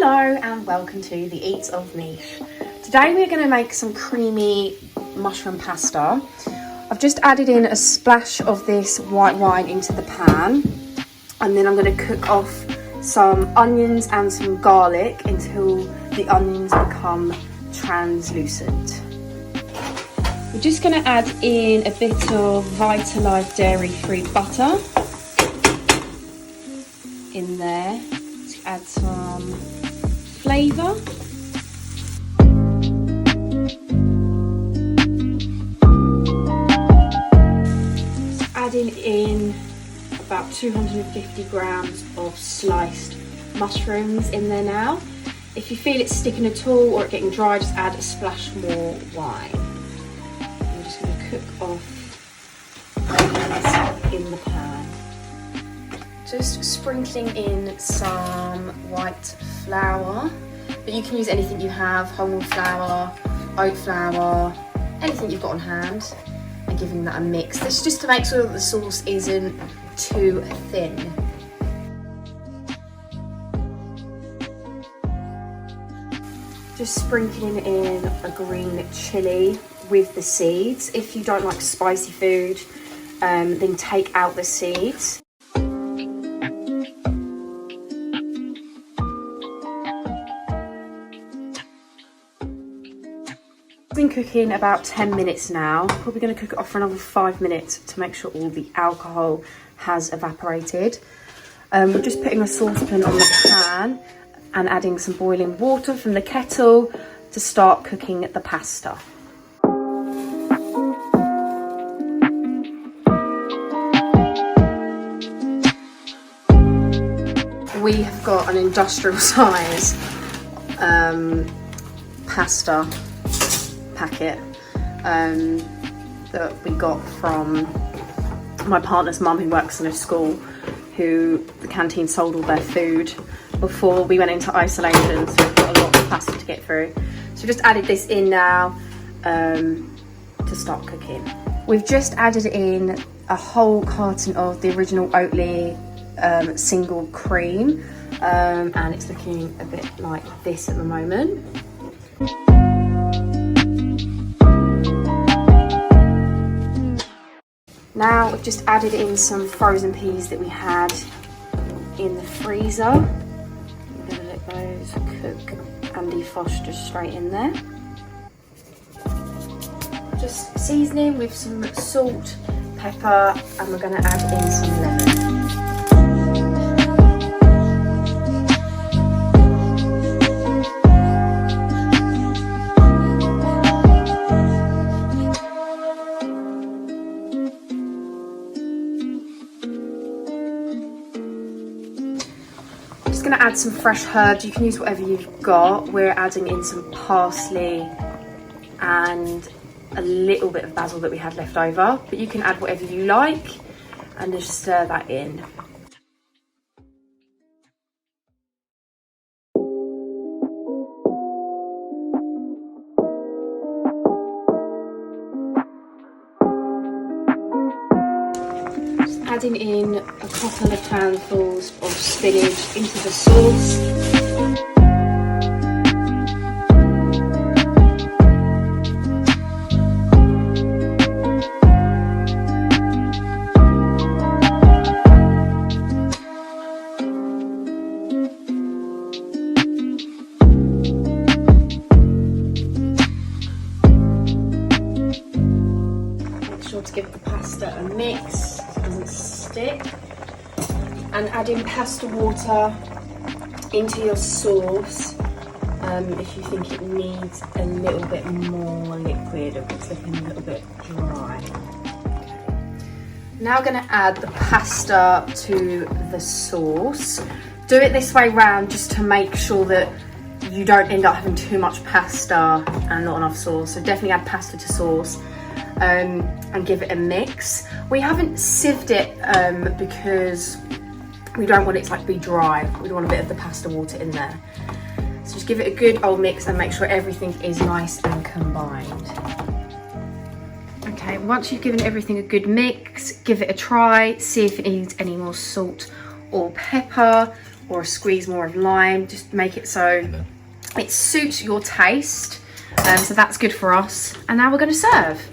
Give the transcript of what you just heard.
Hello and welcome to the Eats of Mich. Today we're going to make some creamy mushroom pasta. I've just added in a splash of this white wine into the pan, and then I'm going to cook off some onions and some garlic until the onions become translucent. We're just going to add in a bit of Vitalife dairy-free butter in there to add some flavour. Adding in about 250 grams of sliced mushrooms in there now. If you feel it sticking at all or it getting dry, just add a splash more wine. I'm just going to cook off onions in the pan. Just sprinkling in some white flour, but you can use anything you have, wholemeal flour, oat flour, anything you've got on hand, and giving that a mix. This is just to make sure that the sauce isn't too thin. Just sprinkling in a green chilli with the seeds. If you don't like spicy food, then take out the seeds. Been cooking about 10 minutes now. Probably going to cook it off for another 5 minutes to make sure all the alcohol has evaporated. We're just putting a saucepan on the pan and adding some boiling water from the kettle to start cooking the pasta. We have got an industrial size pasta packet that we got from my partner's mum, who works in a school, who the canteen sold all their food before we went into isolation, so we've got a lot of pasta to get through. So we just added this in now to start cooking. We've just added in a whole carton of the original Oatly single cream, and it's looking a bit like this at the moment. Now we've just added in some frozen peas that we had in the freezer. I'm going to let those cook and defrost just straight in there. Just seasoning with some salt, pepper, and we're going to add in some lemon. Going to add some fresh herbs. You can use whatever you've got. We're adding in some parsley and a little bit of basil that we had left over, but you can add whatever you like and just stir that in. Adding in a couple of handfuls of spinach into the sauce. Make sure to give the pasta a mix. Doesn't stick, and add in pasta water into your sauce if you think it needs a little bit more liquid, or it's looking a little bit dry. Now I'm going to add the pasta to the sauce. Do it this way round just to make sure that you don't end up having too much pasta and not enough sauce. So definitely add pasta to sauce. And give it a mix. We haven't sieved it because we don't want it to be dry. We want a bit of the pasta water in there. So just give it a good old mix and make sure everything is nice and combined. Okay, once you've given everything a good mix, give it a try, see if it needs any more salt or pepper. or squeeze more of lime, just make it so it suits your taste. So that's good for us. And now we're going to serve.